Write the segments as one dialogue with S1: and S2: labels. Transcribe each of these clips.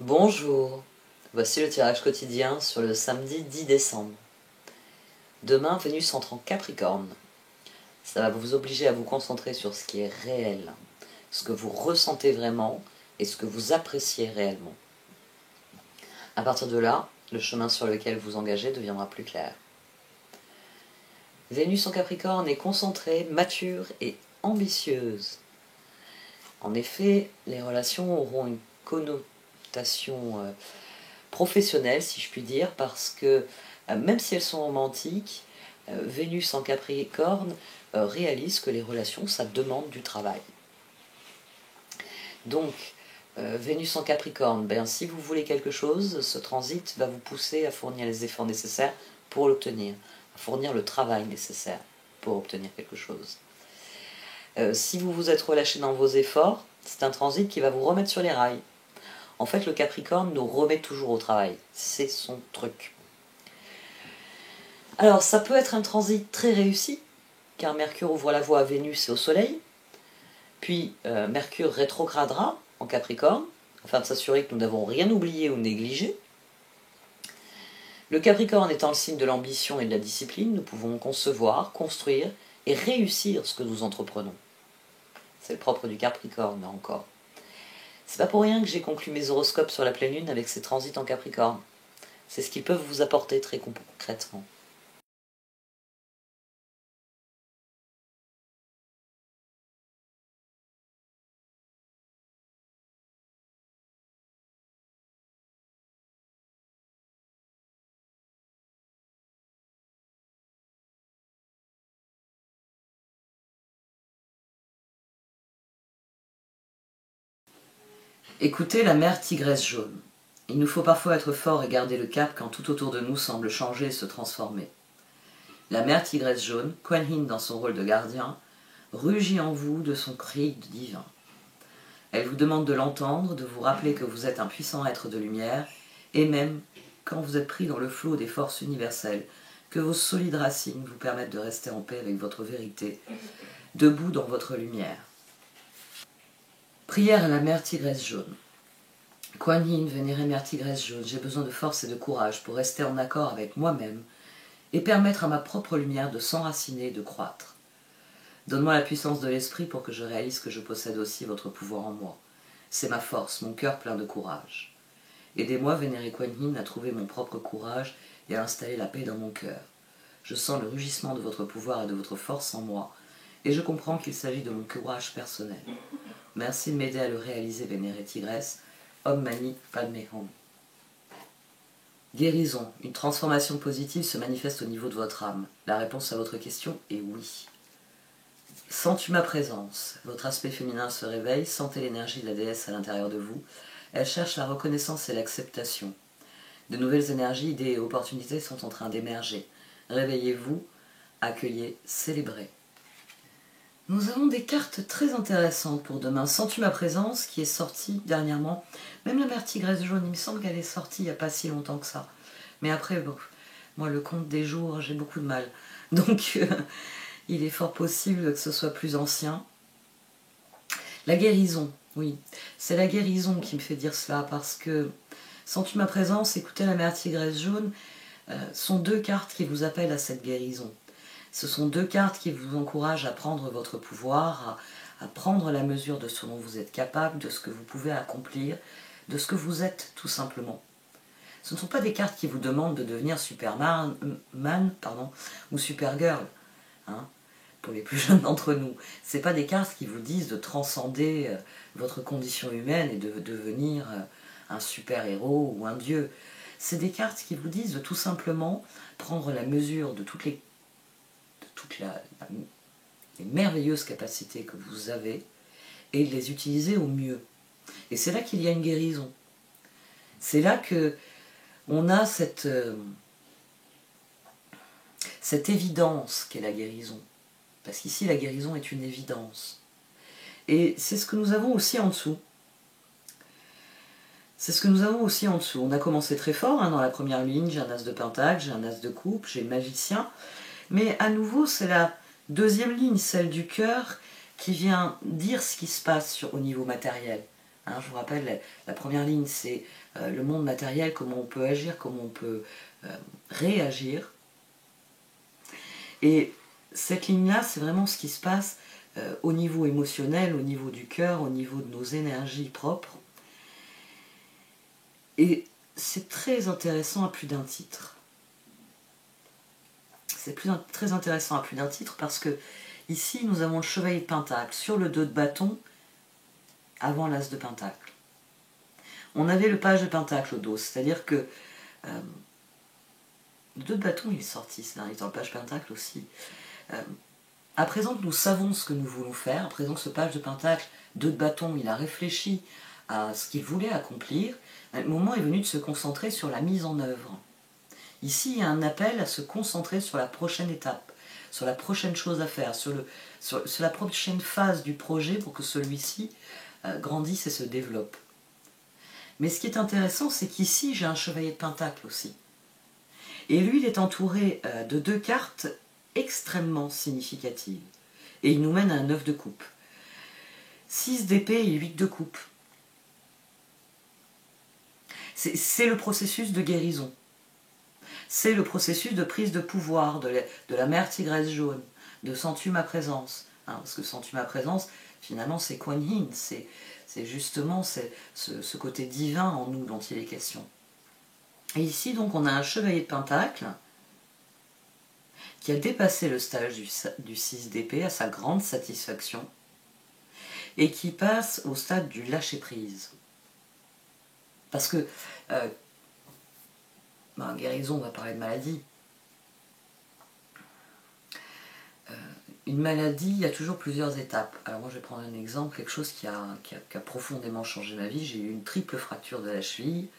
S1: Bonjour, voici le tirage quotidien sur le samedi 10 décembre. Demain, Vénus entre en Capricorne. Ça va vous obliger à vous concentrer sur ce qui est réel, ce que vous ressentez vraiment et ce que vous appréciez réellement. À partir de là, le chemin sur lequel vous engagez deviendra plus clair. Vénus en Capricorne est concentrée, mature et ambitieuse. En effet, les relations auront une connotation professionnelle, si je puis dire, parce que même si elles sont romantiques, Vénus en Capricorne réalise que les relations, ça demande du travail. Donc, Vénus en Capricorne, si vous voulez quelque chose, ce transit va vous pousser à fournir les efforts nécessaires pour l'obtenir, à fournir le travail nécessaire pour obtenir quelque chose. Si vous vous êtes relâché dans vos efforts, c'est un transit qui va vous remettre sur les rails. En fait, le Capricorne nous remet toujours au travail. C'est son truc. Alors, ça peut être un transit très réussi, car Mercure ouvre la voie à Vénus et au Soleil. Puis, Mercure rétrogradera en Capricorne, afin de s'assurer que nous n'avons rien oublié ou négligé. Le Capricorne étant le signe de l'ambition et de la discipline, nous pouvons concevoir, construire et réussir ce que nous entreprenons. C'est le propre du Capricorne, là encore. C'est pas pour rien que j'ai conclu mes horoscopes sur la pleine lune avec ces transits en Capricorne. C'est ce qu'ils peuvent vous apporter très concrètement. Écoutez la mer tigresse jaune. Il nous faut parfois être fort et garder le cap quand tout autour de nous semble changer et se transformer. La mer tigresse jaune, Kuan Yin dans son rôle de gardien, rugit en vous de son cri divin. Elle vous demande de l'entendre, de vous rappeler que vous êtes un puissant être de lumière, et même, quand vous êtes pris dans le flot des forces universelles, que vos solides racines vous permettent de rester en paix avec votre vérité, debout dans votre lumière. Prière à la mer tigresse jaune. Kuan Yin, vénérée mère tigresse jaune, j'ai besoin de force et de courage pour rester en accord avec moi-même et permettre à ma propre lumière de s'enraciner et de croître. Donne-moi la puissance de l'esprit pour que je réalise que je possède aussi votre pouvoir en moi. C'est ma force, mon cœur plein de courage. Aidez-moi, vénérée Kuan Yin, à trouver mon propre courage et à installer la paix dans mon cœur. Je sens le rugissement de votre pouvoir et de votre force en moi, et je comprends qu'il s'agit de mon courage personnel. Merci de m'aider à le réaliser, vénérée tigresse. Om Mani Padme Hum. Guérison. Une transformation positive se manifeste au niveau de votre âme. La réponse à votre question est oui. Sens-tu ma présence? Votre aspect féminin se réveille, sentez l'énergie de la déesse à l'intérieur de vous. Elle cherche la reconnaissance et l'acceptation. De nouvelles énergies, idées et opportunités sont en train d'émerger. Réveillez-vous, accueillez, célébrez. Nous avons des cartes très intéressantes pour demain. Sens-tu ma présence qui est sortie dernièrement. Même la mer tigresse jaune, il me semble qu'elle est sortie il n'y a pas si longtemps que ça. Mais après, bon, moi le compte des jours, j'ai beaucoup de mal. Donc il est fort possible que ce soit plus ancien. La guérison, oui. C'est la guérison qui me fait dire cela parce que sens-tu ma présence, écoutez la mer tigresse jaune, sont deux cartes qui vous appellent à cette guérison. Ce sont deux cartes qui vous encouragent à prendre votre pouvoir, à prendre la mesure de ce dont vous êtes capable, de ce que vous pouvez accomplir, de ce que vous êtes tout simplement. Ce ne sont pas des cartes qui vous demandent de devenir Superman ou Supergirl, hein, pour les plus jeunes d'entre nous. Ce ne sont pas des cartes qui vous disent de transcender votre condition humaine et de devenir un super-héros ou un dieu. C'est des cartes qui vous disent de tout simplement prendre la mesure de toutes les merveilleuses capacités que vous avez et de les utiliser au mieux. Et c'est là qu'il y a une guérison. C'est là que on a cette évidence qu'est la guérison. Parce qu'ici, la guérison est une évidence. Et c'est ce que nous avons aussi en dessous. C'est ce que nous avons aussi en dessous. On a commencé très fort, dans la première ligne, j'ai un as de pentacle, j'ai un as de coupe, j'ai le magicien. Mais à nouveau, c'est la deuxième ligne, celle du cœur, qui vient dire ce qui se passe au niveau matériel. Je vous rappelle, la première ligne, c'est le monde matériel, comment on peut agir, comment on peut réagir. Et cette ligne-là, c'est vraiment ce qui se passe au niveau émotionnel, au niveau du cœur, au niveau de nos énergies propres. Et c'est très intéressant à plus d'un titre. C'est très intéressant à plus d'un titre parce que ici, nous avons le chevalier de Pentacle sur le 2 de bâton avant l'as de Pentacle. On avait le page de Pentacle au dos, c'est-à-dire que le 2 de bâton, il est sorti, c'est dans le page Pentacle aussi. À présent que nous savons ce que nous voulons faire, à présent que ce page de Pentacle, 2 de bâton, il a réfléchi à ce qu'il voulait accomplir, le moment est venu de se concentrer sur la mise en œuvre. Ici, il y a un appel à se concentrer sur la prochaine étape, sur la prochaine chose à faire, sur la prochaine phase du projet pour que celui-ci grandisse et se développe. Mais ce qui est intéressant, c'est qu'ici, j'ai un chevalier de Pentacle aussi. Et lui, il est entouré de 2 cartes extrêmement significatives. Et il nous mène à un 9 de coupe. 6 d'épée et 8 de coupe. C'est le processus de guérison. C'est le processus de prise de pouvoir de la mère tigresse jaune, de Sens-tu ma présence. Parce que Sens-tu ma présence, finalement, c'est Kuan Yin. C'est justement ce côté divin en nous dont il est question. Et ici, donc, on a un chevalier de Pentacle qui a dépassé le stage du 6 d'épée à sa grande satisfaction et qui passe au stade du lâcher-prise. Parce que, guérison, on va parler de maladie. Une maladie, il y a toujours plusieurs étapes. Alors moi, je vais prendre un exemple, quelque chose qui a profondément changé ma vie. J'ai eu une triple fracture de la cheville.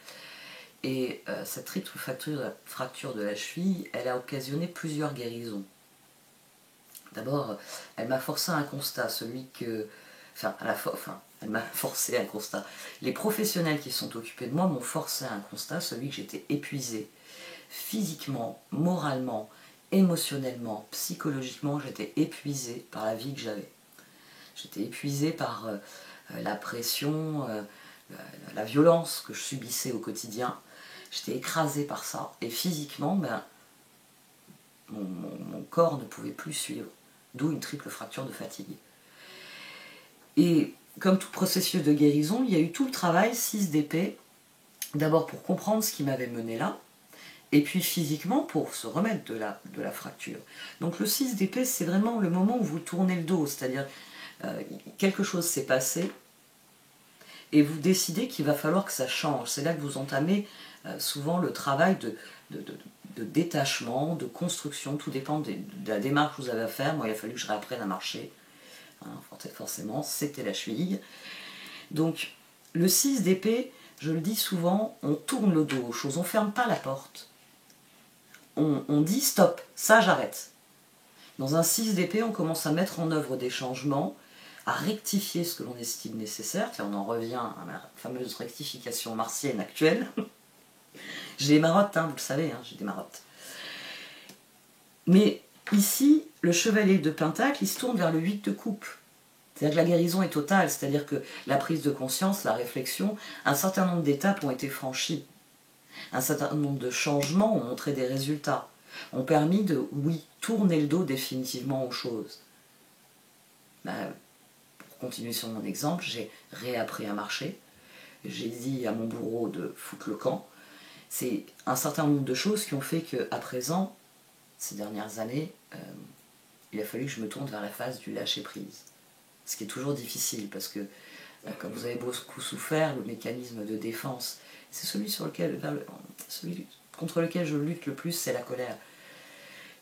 S1: Et cette triple fracture de la cheville, elle a occasionné plusieurs guérisons. D'abord, elle m'a forcé un constat, elle m'a forcé un constat. Les professionnels qui sont occupés de moi m'ont forcé un constat, celui que j'étais épuisée. Physiquement, moralement, émotionnellement, psychologiquement, j'étais épuisée par la vie que j'avais. J'étais épuisée par la pression, la violence que je subissais au quotidien. J'étais écrasée par ça. Et physiquement, mon corps ne pouvait plus suivre. D'où une triple fracture de fatigue. Et comme tout processus de guérison, il y a eu tout le travail 6 d'épée. D'abord pour comprendre ce qui m'avait mené là. Et puis physiquement pour se remettre de la fracture. Donc le 6 d'épée, c'est vraiment le moment où vous tournez le dos. C'est-à-dire, quelque chose s'est passé. Et vous décidez qu'il va falloir que ça change. C'est là que vous entamez souvent le travail de détachement, de construction. Tout dépend de la démarche que vous avez à faire. Moi, il a fallu que je réapprenne à marcher. Forcément, c'était la cheville. Donc, le 6 d'épée, je le dis souvent, on tourne le dos aux choses. On ne ferme pas la porte. On dit stop, ça j'arrête. Dans un 6 d'épée, on commence à mettre en œuvre des changements, à rectifier ce que l'on estime nécessaire. Tiens, on en revient à la fameuse rectification martienne actuelle. J'ai des marottes, vous le savez, j'ai des marottes. Mais ici, le chevalier de Pentacle, il se tourne vers le 8 de coupe. C'est-à-dire que la guérison est totale, c'est-à-dire que la prise de conscience, la réflexion, un certain nombre d'étapes ont été franchies. Un certain nombre de changements ont montré des résultats. Ont permis de, oui, tourner le dos définitivement aux choses. Pour continuer sur mon exemple, j'ai réappris à marcher. J'ai dit à mon bourreau de foutre le camp. C'est un certain nombre de choses qui ont fait qu'à présent, ces dernières années, il a fallu que je me tourne vers la phase du lâcher-prise. Ce qui est toujours difficile, parce que quand vous avez beaucoup souffert, le mécanisme de défense, c'est celui contre lequel je lutte le plus, c'est la colère.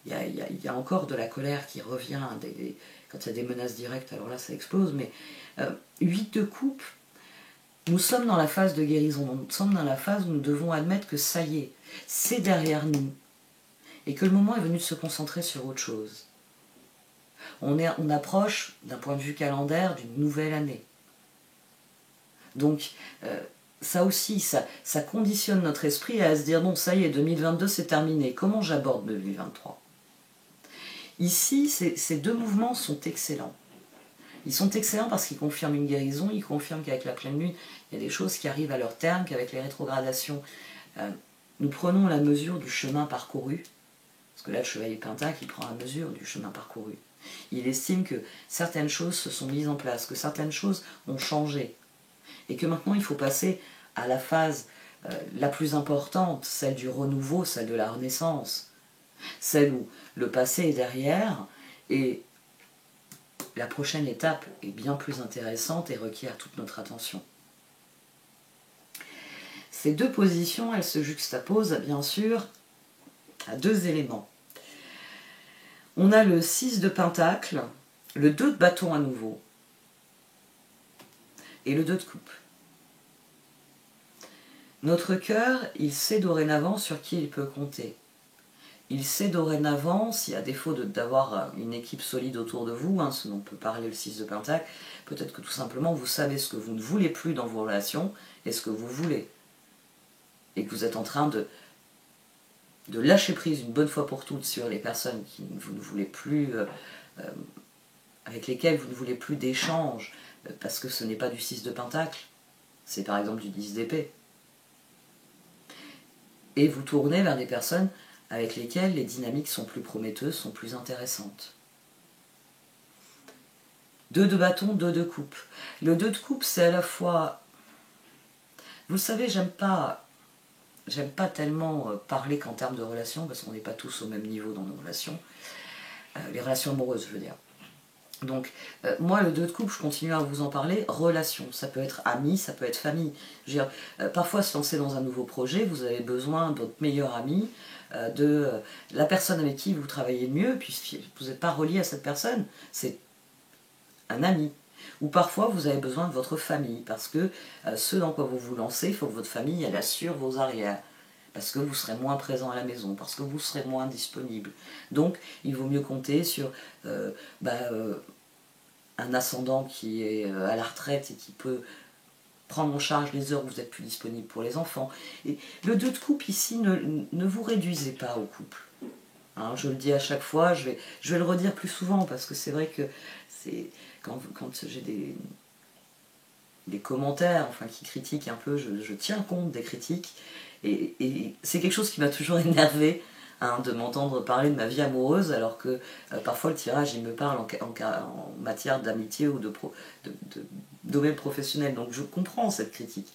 S1: Il y a encore de la colère qui revient, quand il y a des menaces directes, alors là ça explose, mais 8 de coupe, nous sommes dans la phase de guérison, nous sommes dans la phase où nous devons admettre que ça y est, c'est derrière nous, et que le moment est venu de se concentrer sur autre chose. On approche, d'un point de vue calendaire, d'une nouvelle année. Donc, ça aussi, ça conditionne notre esprit à se dire, bon, ça y est, 2022, c'est terminé. Comment j'aborde 2023 ? Ici, ces deux mouvements sont excellents. Ils sont excellents parce qu'ils confirment une guérison, ils confirment qu'avec la pleine lune, il y a des choses qui arrivent à leur terme, qu'avec les rétrogradations, nous prenons la mesure du chemin parcouru. Parce que là, le chevalier Pentacle, il prend la mesure du chemin parcouru. Il estime que certaines choses se sont mises en place, que certaines choses ont changé. Et que maintenant, il faut passer à la phase la plus importante, celle du renouveau, celle de la renaissance. Celle où le passé est derrière et la prochaine étape est bien plus intéressante et requiert toute notre attention. Ces deux positions, elles se juxtaposent bien sûr à deux éléments. On a le 6 de Pentacle, le 2 de bâton à nouveau, et le 2 de coupe. Notre cœur, il sait dorénavant sur qui il peut compter. Il sait dorénavant, si à défaut d'avoir une équipe solide autour de vous, ce dont peut parler le 6 de Pentacle, peut-être que tout simplement vous savez ce que vous ne voulez plus dans vos relations et ce que vous voulez. Et que vous êtes en train de lâcher prise une bonne fois pour toutes sur les personnes qui vous ne voulez plus, avec lesquelles vous ne voulez plus d'échange, parce que ce n'est pas du 6 de Pentacle, c'est par exemple du 10 d'épée. Et vous tournez vers des personnes avec lesquelles les dynamiques sont plus prometteuses, sont plus intéressantes. 2 de bâton, 2 de coupe. Le 2 de coupe, c'est à la fois... Vous savez, j'aime pas tellement parler qu'en termes de relations, parce qu'on n'est pas tous au même niveau dans nos relations. Les relations amoureuses, je veux dire. Donc, moi, le 2 de coupe, je continue à vous en parler. Relations, ça peut être amis, ça peut être famille. Je veux dire, parfois, se lancer dans un nouveau projet, vous avez besoin de votre meilleur ami, de la personne avec qui vous travaillez le mieux, puis vous n'êtes pas relié à cette personne, c'est un ami. Ou parfois, vous avez besoin de votre famille, parce que ce dans quoi vous vous lancez, il faut que votre famille, elle assure vos arrières. Parce que vous serez moins présent à la maison, parce que vous serez moins disponible. Donc, il vaut mieux compter sur un ascendant qui est à la retraite et qui peut prendre en charge les heures où vous êtes plus disponible pour les enfants. Et le 2 de coupe ici, ne vous réduisez pas au couple. Je le dis à chaque fois, je vais le redire plus souvent, parce que c'est vrai que quand j'ai des commentaires qui critiquent un peu, je tiens compte des critiques, et c'est quelque chose qui m'a toujours énervé, de m'entendre parler de ma vie amoureuse, alors que parfois le tirage il me parle en matière d'amitié ou de domaine professionnel, donc je comprends cette critique.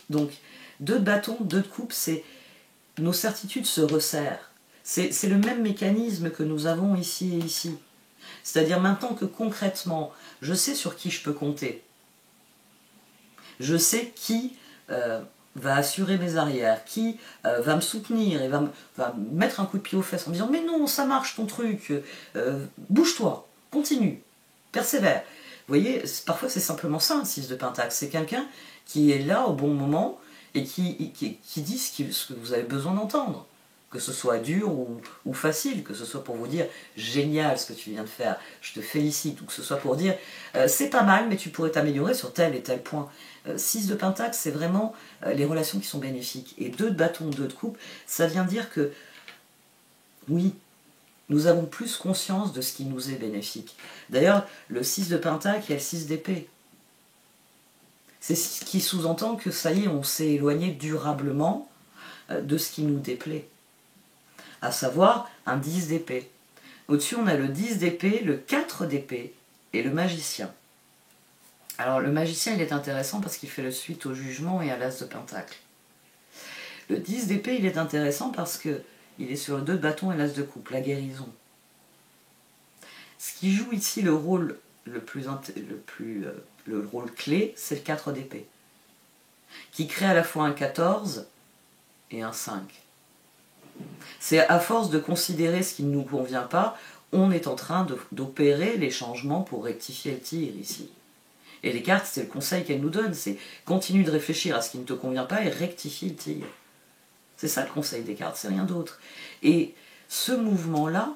S1: Donc 2 de bâton, 2 de coupe, c'est nos certitudes se resserrent. C'est le même mécanisme que nous avons ici et ici. C'est-à-dire maintenant que concrètement, je sais sur qui je peux compter. Je sais qui va assurer mes arrières, qui va me soutenir et va me mettre un coup de pied aux fesses en me disant « Mais non, ça marche ton truc, bouge-toi, continue, persévère ». Vous voyez, parfois c'est simplement ça un 6 de Pentacle. C'est quelqu'un qui est là au bon moment et qui dit ce que vous avez besoin d'entendre. Que ce soit dur ou facile, que ce soit pour vous dire « Génial ce que tu viens de faire, je te félicite », ou que ce soit pour dire « C'est pas mal, mais tu pourrais t'améliorer sur tel et tel point ». 6 de Pentacle, c'est vraiment les relations qui sont bénéfiques. Et 2 de bâton, 2 de coupe, ça vient dire que, oui, nous avons plus conscience de ce qui nous est bénéfique. D'ailleurs, le 6 de Pentacle, il y a le 6 d'épée. C'est ce qui sous-entend que, ça y est, on s'est éloigné durablement de ce qui nous déplaît. À savoir un 10 d'épée. Au-dessus, on a le 10 d'épée, le 4 d'épée et le magicien. Alors, le magicien, il est intéressant parce qu'il fait le suite au jugement et à l'as de Pentacle. Le 10 d'épée, il est intéressant parce qu'il est sur le 2 de bâton et l'as de coupe, la guérison. Ce qui joue ici le rôle le rôle clé, c'est le 4 d'épée, qui crée à la fois un 14 et un 5. C'est à force de considérer ce qui ne nous convient pas, on est en train d'opérer les changements pour rectifier le tir ici. Et les cartes, c'est le conseil qu'elles nous donnent, c'est continue de réfléchir à ce qui ne te convient pas et rectifie le tir. C'est ça le conseil des cartes, c'est rien d'autre. Et ce mouvement-là,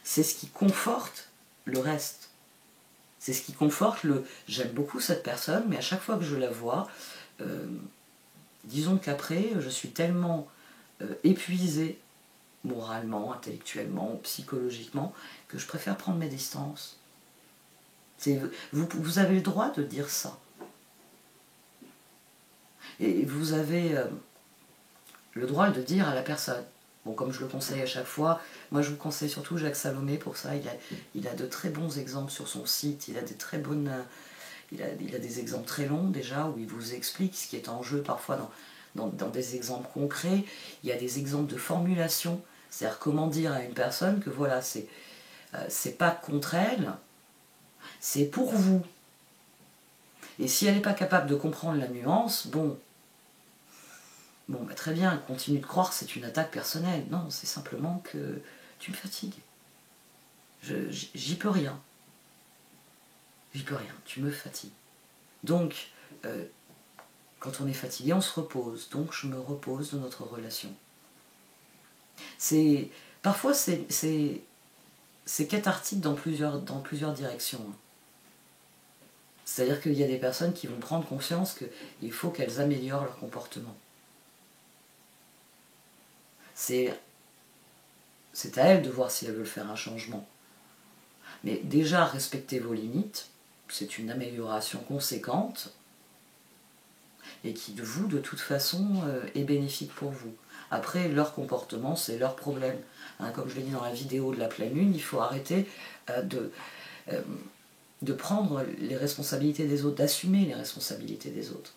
S1: c'est ce qui conforte le reste. C'est ce qui conforte le « j'aime beaucoup cette personne, mais à chaque fois que je la vois, disons qu'après, je suis tellement épuisée, moralement, intellectuellement, psychologiquement, que je préfère prendre mes distances. » Vous avez le droit de dire ça. Et vous avez le droit de dire à la personne. Bon, comme je le conseille à chaque fois, moi je vous conseille surtout Jacques Salomé pour ça. Il a de très bons exemples sur son site, il a des très bonnes... Il a des exemples très longs déjà où il vous explique ce qui est en jeu parfois dans des exemples concrets. Il y a des exemples de formulation, c'est-à-dire comment dire à une personne que voilà, c'est pas contre elle, c'est pour vous. Et si elle n'est pas capable de comprendre la nuance, bon, bah très bien, continue de croire que c'est une attaque personnelle. Non, c'est simplement que tu me fatigues. J'y peux rien. J'y peux rien, tu me fatigues. Donc, quand on est fatigué, on se repose. Donc, je me repose de notre relation. Parfois, c'est cathartique dans plusieurs directions. C'est-à-dire qu'il y a des personnes qui vont prendre conscience qu'il faut qu'elles améliorent leur comportement. C'est à elles de voir si elles veulent faire un changement. Mais déjà, respecter vos limites, c'est une amélioration conséquente et qui, de toute façon, est bénéfique pour vous. Après, leur comportement, c'est leur problème. Hein, comme je l'ai dit dans la vidéo de la pleine lune, il faut arrêter de prendre les responsabilités des autres, d'assumer les responsabilités des autres.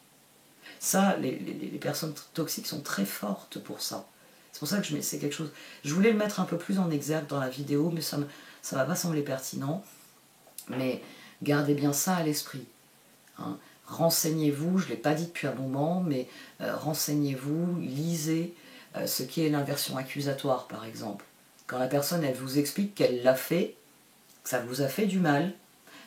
S1: Ça, les personnes toxiques sont très fortes pour ça. C'est pour ça que c'est quelque chose... Je voulais le mettre un peu plus en exergue dans la vidéo, mais ça m'a pas semblé pertinent. Mais gardez bien ça à l'esprit. Hein. Renseignez-vous, je ne l'ai pas dit depuis un moment, mais renseignez-vous, lisez ce qu'est l'inversion accusatoire, par exemple. Quand la personne, elle vous explique qu'elle l'a fait, que ça vous a fait du mal,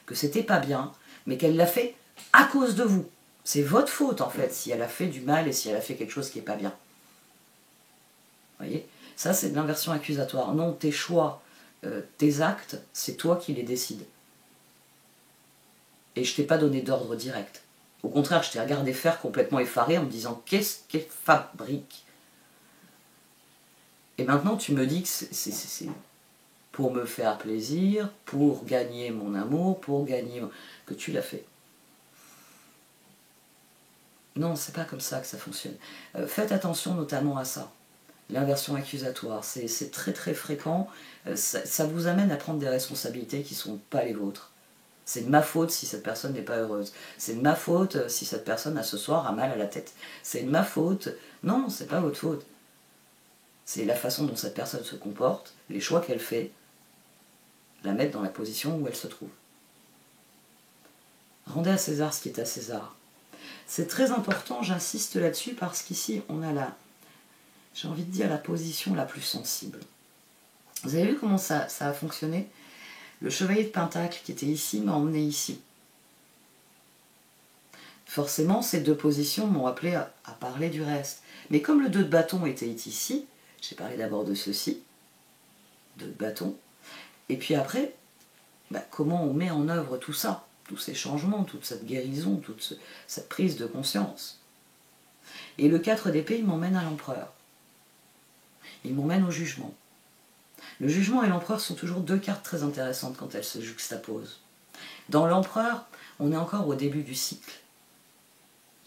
S1: que c'était pas bien, mais qu'elle l'a fait à cause de vous. C'est votre faute, en fait, si elle a fait du mal et si elle a fait quelque chose qui n'est pas bien. Vous voyez ? Ça, c'est de l'inversion accusatoire. Non, tes choix, tes actes, c'est toi qui les décides. Et je ne t'ai pas donné d'ordre direct. Au contraire, je t'ai regardé faire complètement effaré en me disant « Qu'est-ce qu'elle fabrique ?» Et maintenant, tu me dis que c'est pour me faire plaisir, pour gagner mon amour, que tu l'as fait. Non, c'est pas comme ça que ça fonctionne. Faites attention notamment à ça. L'inversion accusatoire, c'est très très fréquent. Ça vous amène à prendre des responsabilités qui ne sont pas les vôtres. C'est de ma faute si cette personne n'est pas heureuse. C'est de ma faute si cette personne, à ce soir, a mal à la tête. C'est de ma faute. Non, c'est pas votre faute. C'est la façon dont cette personne se comporte, les choix qu'elle fait, la mettre dans la position où elle se trouve. Rendez à César ce qui est à César. C'est très important, j'insiste là-dessus, parce qu'ici, on a j'ai envie de dire, la position la plus sensible. Vous avez vu comment ça a fonctionné ? Le chevalier de Pentacle qui était ici m'a emmené ici. Forcément, ces deux positions m'ont appelé à parler du reste. Mais comme le 2 de bâton était ici, j'ai parlé d'abord de ceci, 2 de bâton, et puis après, comment on met en œuvre tout ça, tous ces changements, toute cette guérison, toute cette prise de conscience. Et le 4 d'épée, il m'emmène à l'empereur. Il m'emmène au jugement. Le jugement et l'empereur sont toujours deux cartes très intéressantes quand elles se juxtaposent. Dans l'empereur, on est encore au début du cycle.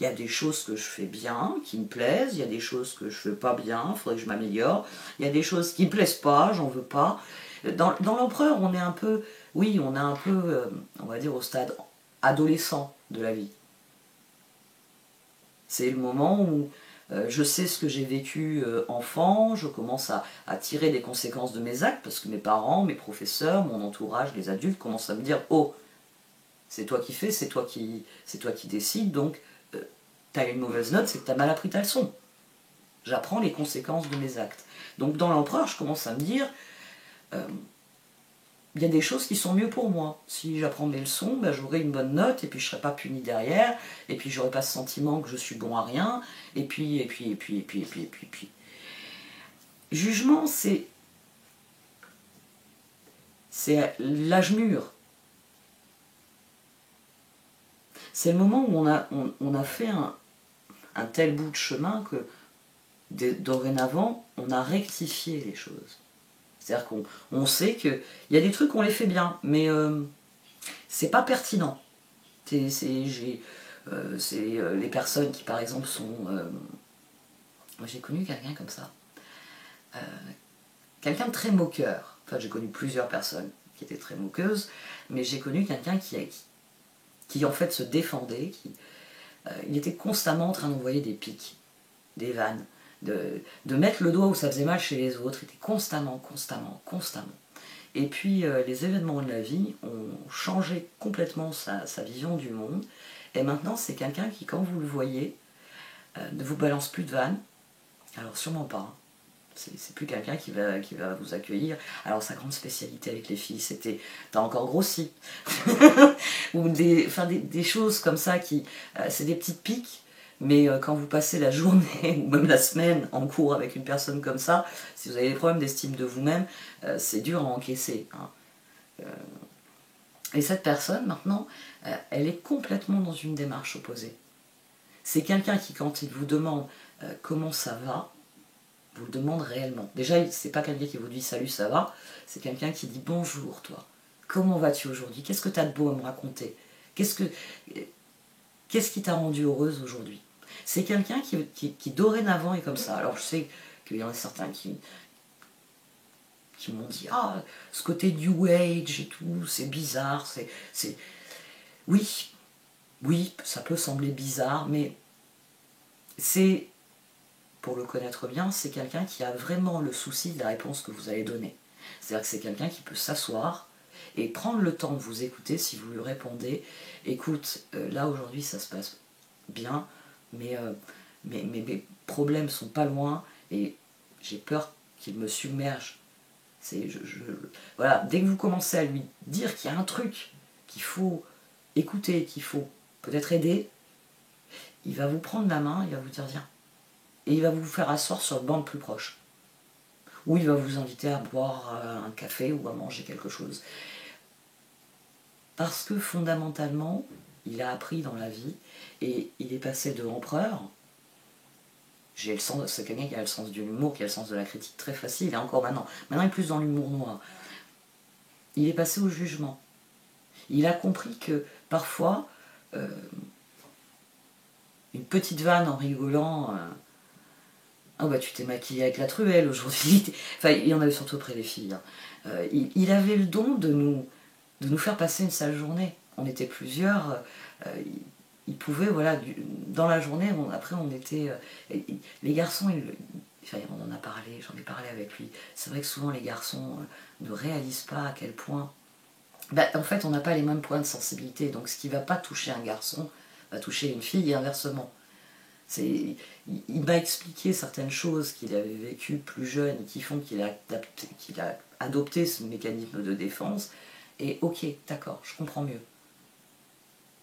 S1: Il y a des choses que je fais bien, qui me plaisent, il y a des choses que je fais pas bien, il faudrait que je m'améliore, il y a des choses qui me plaisent pas, j'en veux pas. Dans l'empereur, on est un peu, on va dire, au stade adolescent de la vie. C'est le moment où je sais ce que j'ai vécu enfant, je commence à tirer des conséquences de mes actes, parce que mes parents, mes professeurs, mon entourage, les adultes commencent à me dire « Oh, c'est toi qui fais, c'est toi qui décides, donc t'as une mauvaise note, c'est que t'as mal appris ta leçon. » J'apprends les conséquences de mes actes. Donc dans l'empereur, je commence à me dire il y a des choses qui sont mieux pour moi. Si j'apprends mes leçons, j'aurai une bonne note, et puis je ne serai pas puni derrière, et puis j'aurai pas ce sentiment que je suis bon à rien, et puis. Jugement, c'est l'âge mûr. C'est le moment où on a fait un tel bout de chemin que dorénavant, on a rectifié les choses. C'est-à-dire qu'on sait qu'il y a des trucs qu'on les fait bien, mais c'est pas pertinent. C'est les personnes qui, par exemple, sont... moi, j'ai connu quelqu'un comme ça. Quelqu'un de très moqueur. Enfin, j'ai connu plusieurs personnes qui étaient très moqueuses, mais j'ai connu quelqu'un qui en fait se défendait, il était constamment en train d'envoyer des pics, des vannes, de mettre le doigt où ça faisait mal chez les autres. Il était constamment. Et puis les événements de la vie ont changé complètement sa vision du monde. Et maintenant, c'est quelqu'un qui, quand vous le voyez, ne vous balance plus de vannes. Alors sûrement pas. Hein. C'est plus quelqu'un qui va vous accueillir. Alors sa grande spécialité avec les filles, c'était « t'as encore grossi ». Ou des choses comme ça qui... c'est des petites piques. Mais quand vous passez la journée ou même la semaine en cours avec une personne comme ça, si vous avez des problèmes d'estime de vous-même, c'est dur à encaisser. Hein. Et cette personne, maintenant, elle est complètement dans une démarche opposée. C'est quelqu'un qui, quand il vous demande comment ça va, vous le demande réellement. Déjà, c'est pas quelqu'un qui vous dit « salut, ça va », c'est quelqu'un qui dit « bonjour, toi, comment vas-tu aujourd'hui? Qu'est-ce que tu as de beau à me raconter? Qu'est-ce qui t'a rendu heureuse aujourd'hui ?» C'est quelqu'un qui dorénavant est comme ça. Alors je sais qu'il y en a certains qui m'ont dit « ah, ce côté New Age et tout, c'est bizarre, c'est... » Oui, ça peut sembler bizarre, mais c'est, pour le connaître bien, c'est quelqu'un qui a vraiment le souci de la réponse que vous allez donner. C'est-à-dire que c'est quelqu'un qui peut s'asseoir et prendre le temps de vous écouter si vous lui répondez « écoute, là aujourd'hui ça se passe bien, mais mes problèmes sont pas loin et j'ai peur qu'ils me submergent. » Voilà, dès que vous commencez à lui dire qu'il y a un truc qu'il faut écouter, qu'il faut peut-être aider, il va vous prendre la main, il va vous dire viens. Et il va vous faire asseoir sur le banc le plus proche. Ou il va vous inviter à boire un café ou à manger quelque chose. Parce que fondamentalement, il a appris dans la vie et il est passé de empereur. C'est quelqu'un qui a le sens de l'humour, qui a le sens de la critique très facile, et encore maintenant. Maintenant, il est plus dans l'humour noir. Il est passé au jugement. Il a compris que parfois, une petite vanne en rigolant, ah bah tu t'es maquillée avec la truelle aujourd'hui. Enfin, il y en avait surtout auprès des filles. Hein. Il avait le don de nous faire passer une sale journée. On était plusieurs. Il pouvait, voilà, dans la journée, après on était... les garçons, enfin, on en a parlé, j'en ai parlé avec lui. C'est vrai que souvent les garçons ne réalisent pas à quel point... en fait, on n'a pas les mêmes points de sensibilité. Donc ce qui ne va pas toucher un garçon va toucher une fille et inversement. Il m'a expliqué certaines choses qu'il avait vécues plus jeune et qui font qu'il a adopté ce mécanisme de défense. Et ok, d'accord, je comprends mieux.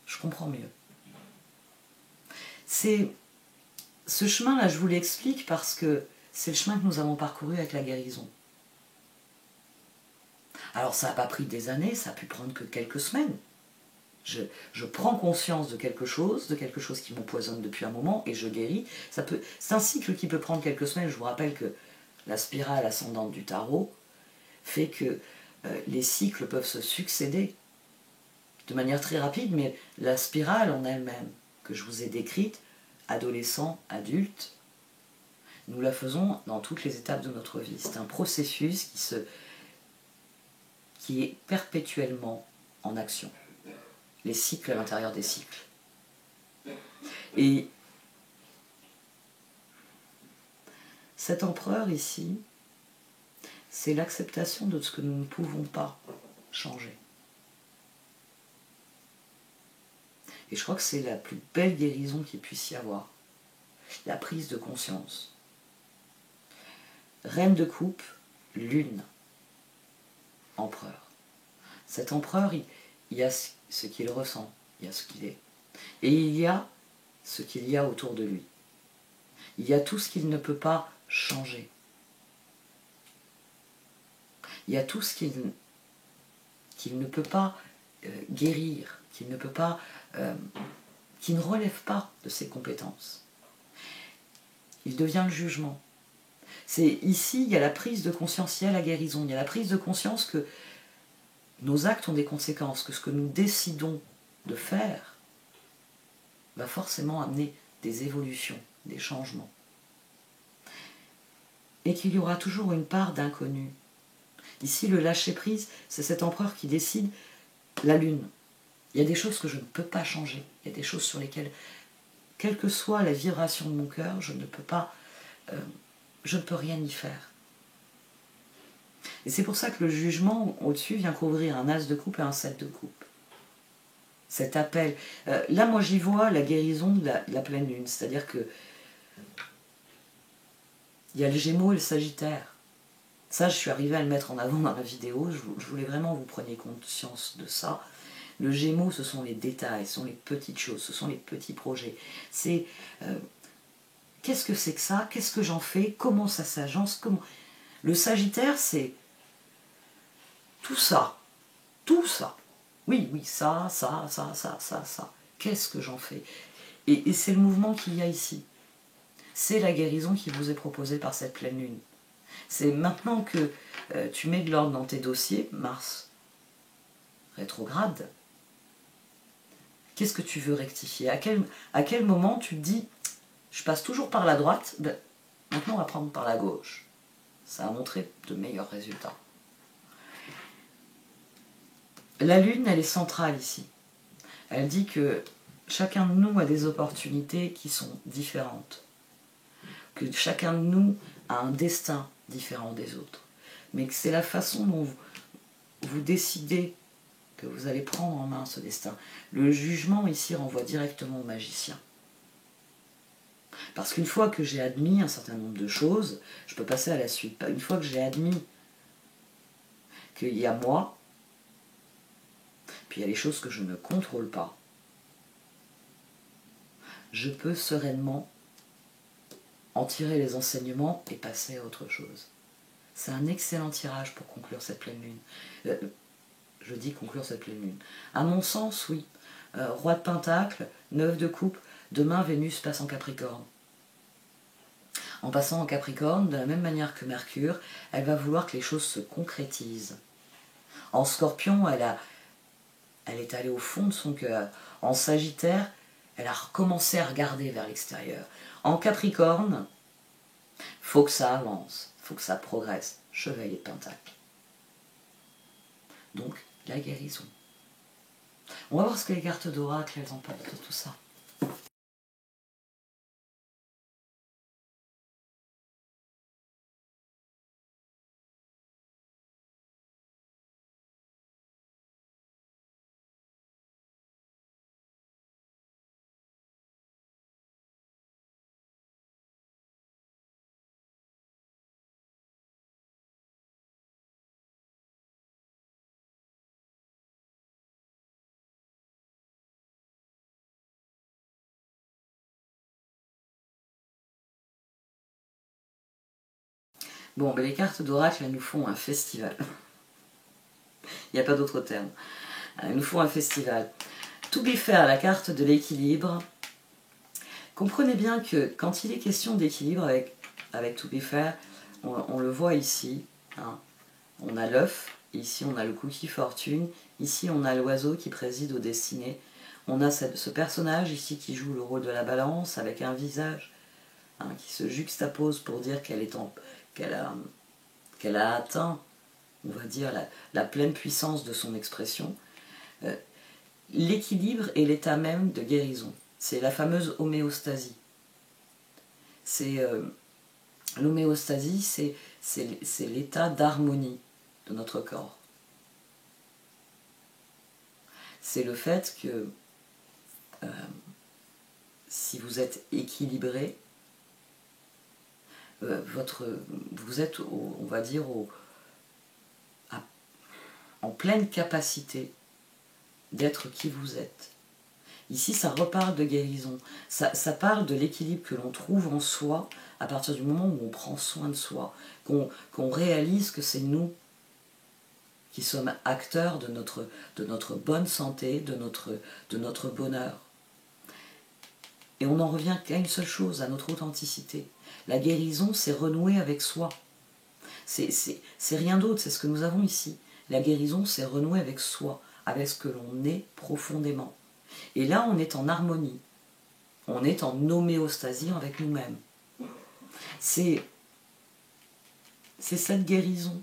S1: Je comprends mieux. Ce chemin-là, je vous l'explique parce que c'est le chemin que nous avons parcouru avec la guérison. Alors ça n'a pas pris des années, ça a pu prendre que quelques semaines. Je prends conscience de quelque chose qui m'empoisonne depuis un moment et je guéris. C'est un cycle qui peut prendre quelques semaines. Je vous rappelle que la spirale ascendante du tarot fait que les cycles peuvent se succéder de manière très rapide, mais la spirale en elle-même, que je vous ai décrite, adolescent, adulte, nous la faisons dans toutes les étapes de notre vie. C'est un processus qui est perpétuellement en action. Les cycles à l'intérieur des cycles. Et cet empereur ici, c'est l'acceptation de ce que nous ne pouvons pas changer. Et je crois que c'est la plus belle guérison qu'il puisse y avoir. La prise de conscience. Reine de coupe, lune, empereur. Cet empereur, il y a ce qu'il ressent, il y a ce qu'il est. Et il y a ce qu'il y a autour de lui. Il y a tout ce qu'il ne peut pas changer. Il y a tout ce qu'il ne peut pas guérir, qu'il ne peut pas, qui ne relève pas de ses compétences. Il devient le jugement. – Ici, il y a la prise de conscience, il y a la guérison, il y a la prise de conscience que nos actes ont des conséquences, que ce que nous décidons de faire va forcément amener des évolutions, des changements. Et qu'il y aura toujours une part d'inconnu. Ici, le lâcher-prise, c'est cet empereur qui décide la lune. Il y a des choses que je ne peux pas changer. Il y a des choses sur lesquelles, quelle que soit la vibration de mon cœur, je ne peux rien y faire. Et c'est pour ça que le jugement au-dessus vient couvrir un as de coupe et un 7 de coupe. Cet appel. Là, moi, j'y vois la guérison de la pleine lune. C'est-à-dire que il y a le Gémeaux et le Sagittaire. Ça, je suis arrivée à le mettre en avant dans la vidéo. Je voulais vraiment que vous preniez conscience de ça. Le Gémeaux, ce sont les détails, ce sont les petites choses, ce sont les petits projets. C'est qu'est-ce que c'est que ça? Qu'est-ce que j'en fais? Comment ça s'agence? Le Sagittaire, c'est tout ça. Tout ça. Oui, ça. Qu'est-ce que j'en fais? Et c'est le mouvement qu'il y a ici. C'est la guérison qui vous est proposée par cette pleine lune. C'est maintenant que tu mets de l'ordre dans tes dossiers, Mars rétrograde, qu'est-ce que tu veux rectifier? À quel moment tu te dis, je passe toujours par la droite, maintenant on va prendre par la gauche. Ça a montré de meilleurs résultats. La lune, elle est centrale ici. Elle dit que chacun de nous a des opportunités qui sont différentes. Que chacun de nous a un destin différent des autres. Mais que c'est la façon dont vous décidez que vous allez prendre en main ce destin. Le jugement ici renvoie directement au magicien. Parce qu'une fois que j'ai admis un certain nombre de choses, je peux passer à la suite. Une fois que j'ai admis qu'il y a moi, puis il y a les choses que je ne contrôle pas, je peux sereinement en tirer les enseignements et passer à autre chose. C'est un excellent tirage pour conclure cette pleine lune. Je dis conclure cette pleine lune. À mon sens, oui. Roi de Pentacle, 9 de coupe, demain Vénus passe en Capricorne. En passant en Capricorne, de la même manière que Mercure, elle va vouloir que les choses se concrétisent. En Scorpion, elle est allée au fond de son cœur. En Sagittaire, elle a recommencé à regarder vers l'extérieur. En Capricorne, faut que ça avance, faut que ça progresse. Chevalier de Pentacle. Donc, la guérison. On va voir ce que les cartes d'oracle, elles en pensent de tout ça. Bon, ben les cartes d'oracle, elles nous font un festival. Il n'y a pas d'autre terme. Elles nous font un festival. To be fair, la carte de l'équilibre. Comprenez bien que quand il est question d'équilibre avec To be fair, on le voit ici. Hein. On a l'œuf, ici on a le cookie fortune, ici on a l'oiseau qui préside aux destinées. On a ce personnage ici qui joue le rôle de la balance avec un visage qui se juxtapose pour dire qu'elle a atteint, on va dire, la pleine puissance de son expression. L'équilibre est l'état même de guérison. C'est la fameuse homéostasie. L'homéostasie, c'est l'état d'harmonie de notre corps. C'est le fait que si vous êtes équilibré, vous êtes, on va dire, en pleine capacité d'être qui vous êtes. Ici, ça reparle de guérison. Ça parle de l'équilibre que l'on trouve en soi à partir du moment où on prend soin de soi, qu'on réalise que c'est nous qui sommes acteurs de notre bonne santé, de notre bonheur. Et on n'en revient qu'à une seule chose, à notre authenticité. La guérison, c'est renouer avec soi. C'est rien d'autre, c'est ce que nous avons ici. La guérison, c'est renouer avec soi, avec ce que l'on est profondément. Et là, on est en harmonie. On est en homéostasie avec nous-mêmes. C'est cette guérison.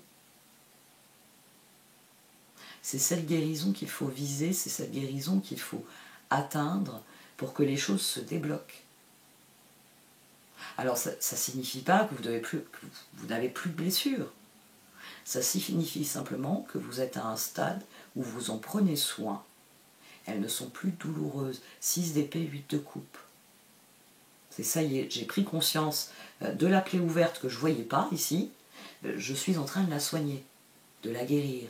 S1: C'est cette guérison qu'il faut viser, c'est cette guérison qu'il faut atteindre pour que les choses se débloquent. Alors ça ne signifie pas que vous n'avez plus de blessures. Ça signifie simplement que vous êtes à un stade où vous en prenez soin. Elles ne sont plus douloureuses. 6 d'épée, 8 de coupe. C'est ça y est, j'ai pris conscience de la plaie ouverte que je ne voyais pas ici. Je suis en train de la soigner, de la guérir.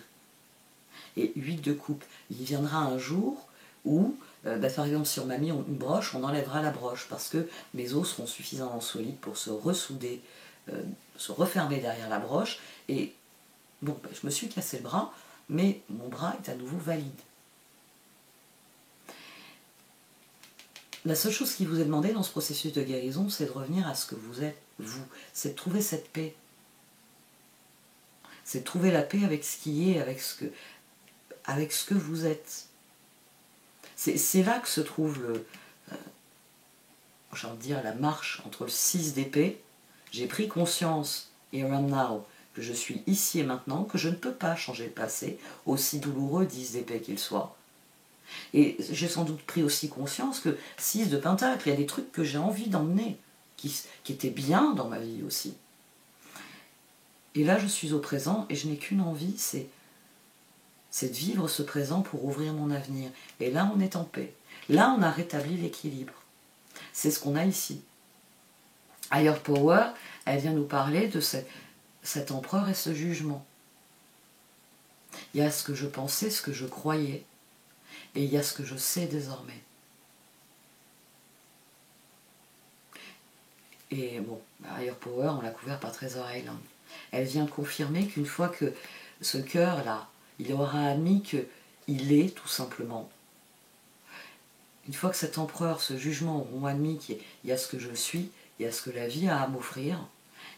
S1: Et 8 de coupe. Il viendra un jour où, par exemple, si on m'a mis une broche, on enlèvera la broche parce que mes os seront suffisamment solides pour se ressouder, se refermer derrière la broche. Et bon, je me suis cassé le bras, mais mon bras est à nouveau valide. La seule chose qui vous est demandée dans ce processus de guérison, c'est de revenir à ce que vous êtes, vous. C'est de trouver cette paix. C'est de trouver la paix avec ce qui est, avec ce que vous êtes. C'est là que se trouve j'ai envie de dire, la marche entre le 6 d'épée. J'ai pris conscience, here and now, que je suis ici et maintenant, que je ne peux pas changer le passé, aussi douloureux 10 d'épée qu'il soit. Et j'ai sans doute pris aussi conscience que 6 de pentacle, il y a des trucs que j'ai envie d'emmener, qui étaient bien dans ma vie aussi. Et là, je suis au présent et je n'ai qu'une envie, c'est de vivre ce présent pour ouvrir mon avenir. Et là, on est en paix. Là, on a rétabli l'équilibre. C'est ce qu'on a ici. Higher Power, elle vient nous parler de cet empereur et ce jugement. Il y a ce que je pensais, ce que je croyais, et il y a ce que je sais désormais. Et bon, Higher Power, on l'a couvert par Treasure Island. Elle vient confirmer qu'une fois que ce cœur-là, il aura admis qu'il est tout simplement. Une fois que cet empereur, ce jugement auront admis qu'il y a ce que je suis, il y a ce que la vie a à m'offrir,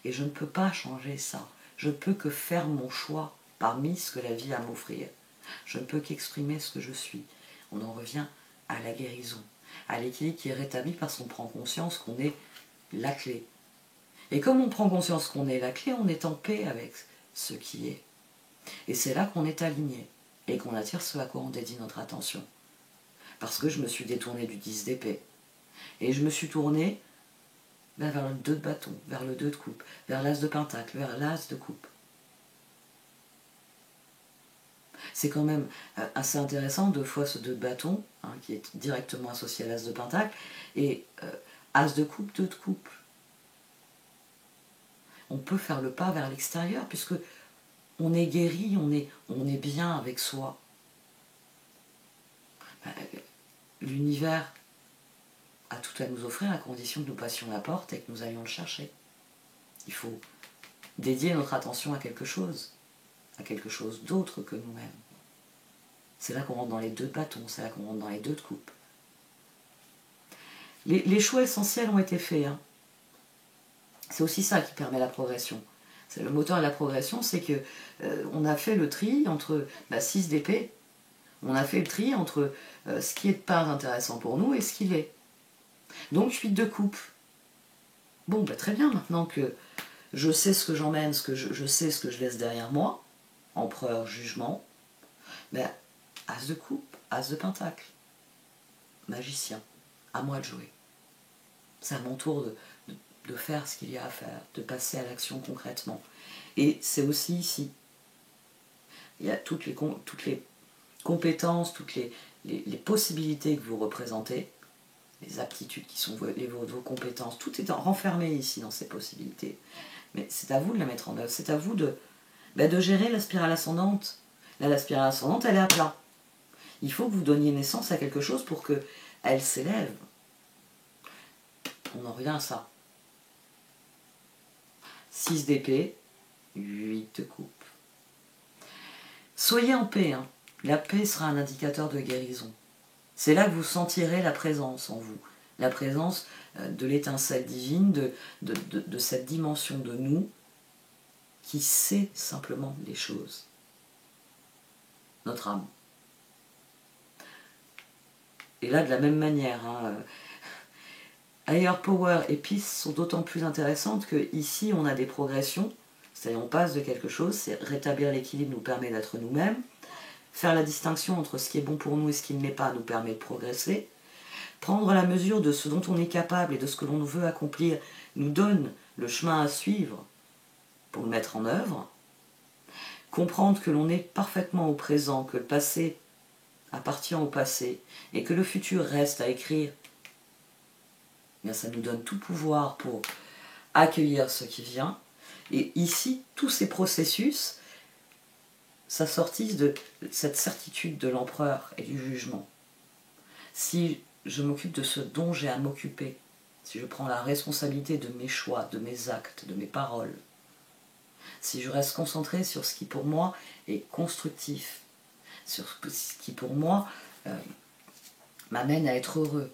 S1: et je ne peux pas changer ça. Je ne peux que faire mon choix parmi ce que la vie a à m'offrir. Je ne peux qu'exprimer ce que je suis. On en revient à la guérison, à l'équilibre qui est rétabli parce qu'on prend conscience qu'on est la clé. Et comme on prend conscience qu'on est la clé, on est en paix avec ce qui est. Et c'est là qu'on est aligné et qu'on attire ce à quoi on dédie notre attention. Parce que je me suis détournée du 10 d'épée. Et je me suis tournée vers le 2 de bâton, vers le 2 de coupe, vers l'as de pentacle, vers l'as de coupe. C'est quand même assez intéressant, 2 fois ce 2 de bâton, hein, qui est directement associé à l'as de pentacle, et as de coupe, 2 de coupe. On peut faire le pas vers l'extérieur, puisque on est guéri, on est bien avec soi. L'univers a tout à nous offrir à condition que nous passions la porte et que nous allions le chercher. Il faut dédier notre attention à quelque chose d'autre que nous-mêmes. C'est là qu'on rentre dans les 2 de bâton, c'est là qu'on rentre dans les 2 de coupe. Les choix essentiels ont été faits. Hein. C'est aussi ça qui permet la progression. C'est le moteur de la progression, c'est que on a fait le tri entre 6 d'épée, on a fait le tri entre ce qui est pas intéressant pour nous et ce qu'il est. Donc 8 de coupe. Bon, très bien, maintenant que je sais ce que j'emmène, je sais ce que je laisse derrière moi, empereur, jugement, as de coupe, as de pentacle, magicien, à moi de jouer. C'est à mon tour de faire ce qu'il y a à faire, de passer à l'action concrètement. Et c'est aussi ici. Il y a toutes les compétences, toutes les possibilités que vous représentez, les aptitudes qui sont vos compétences, tout est renfermé ici dans ces possibilités. Mais c'est à vous de la mettre en œuvre, c'est à vous de gérer la spirale ascendante. Là, la spirale ascendante, elle est à plat. Il faut que vous donniez naissance à quelque chose pour qu'elle s'élève. On en revient à ça. 6 d'épée, 8 de coupe. Soyez en paix. Hein. La paix sera un indicateur de guérison. C'est là que vous sentirez la présence en vous. La présence de l'étincelle divine, de cette dimension de nous qui sait simplement les choses. notre âme. Et là, de la même manière, Higher Power et Peace sont d'autant plus intéressantes que ici, on a des progressions, c'est-à-dire on passe de quelque chose, c'est rétablir l'équilibre nous permet d'être nous-mêmes, faire la distinction entre ce qui est bon pour nous et ce qui ne l'est pas nous permet de progresser, prendre la mesure de ce dont on est capable et de ce que l'on veut accomplir nous donne le chemin à suivre pour le mettre en œuvre, comprendre que l'on est parfaitement au présent, que le passé appartient au passé et que le futur reste à écrire, bien ça nous donne tout pouvoir pour accueillir ce qui vient. Et ici, tous ces processus s'assortissent de cette certitude de l'empereur et du jugement. Si je m'occupe de ce dont j'ai à m'occuper, si je prends la responsabilité de mes choix, de mes actes, de mes paroles, si je reste concentré sur ce qui pour moi est constructif, sur ce qui pour moi m'amène à être heureux,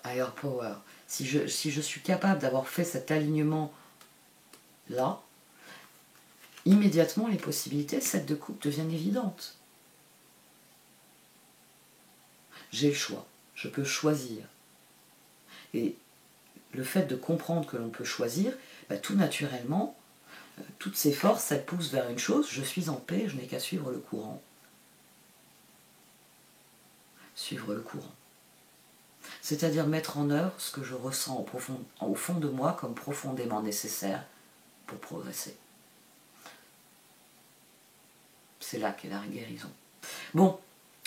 S1: Higher Power, si je suis capable d'avoir fait cet alignement-là, immédiatement les possibilités, 7 de coupe, deviennent évidentes. J'ai le choix, je peux choisir. Et le fait de comprendre que l'on peut choisir, tout naturellement, toutes ces forces, ça pousse vers une chose, je suis en paix, je n'ai qu'à suivre le courant. Suivre le courant. C'est-à-dire mettre en œuvre ce que je ressens au fond de moi comme profondément nécessaire pour progresser. C'est là qu'est la guérison. Bon,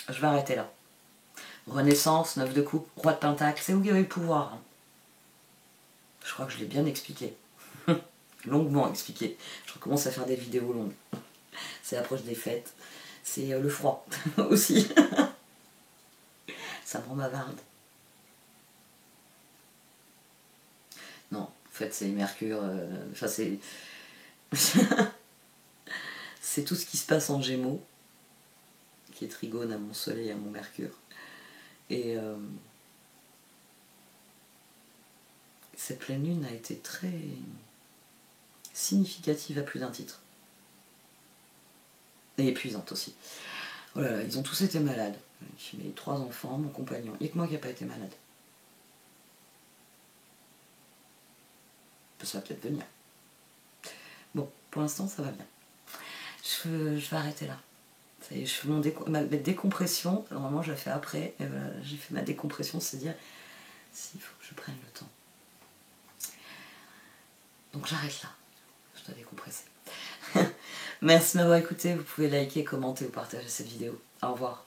S1: je vais arrêter là. Renaissance, 9 de coupe, roi de pentacle, c'est où il y avait le pouvoir. Je crois que je l'ai bien expliqué. Longuement expliqué. Je recommence à faire des vidéos longues. C'est l'approche des fêtes. C'est le froid aussi. Ça me rend bavarde. Non, en fait c'est Mercure. Enfin c'est... c'est tout ce qui se passe en Gémeaux, qui est trigone à mon Soleil et à mon Mercure. Et cette pleine lune a été très significative à plus d'un titre. Et épuisante aussi. Oh là là, ils ont tous été malades. J'ai mes 3 enfants, mon compagnon. Il n'y a que moi qui n'ai pas été malade. Ça va peut-être venir. Bon, pour l'instant, ça va bien. Je vais arrêter là. Ça y est, je fais ma décompression. Normalement, je la fais après. Et voilà, j'ai fait ma décompression, c'est-à-dire s'il faut que je prenne le temps. Donc j'arrête là. Je dois décompresser. Merci de m'avoir écouté. Vous pouvez liker, commenter ou partager cette vidéo. Au revoir.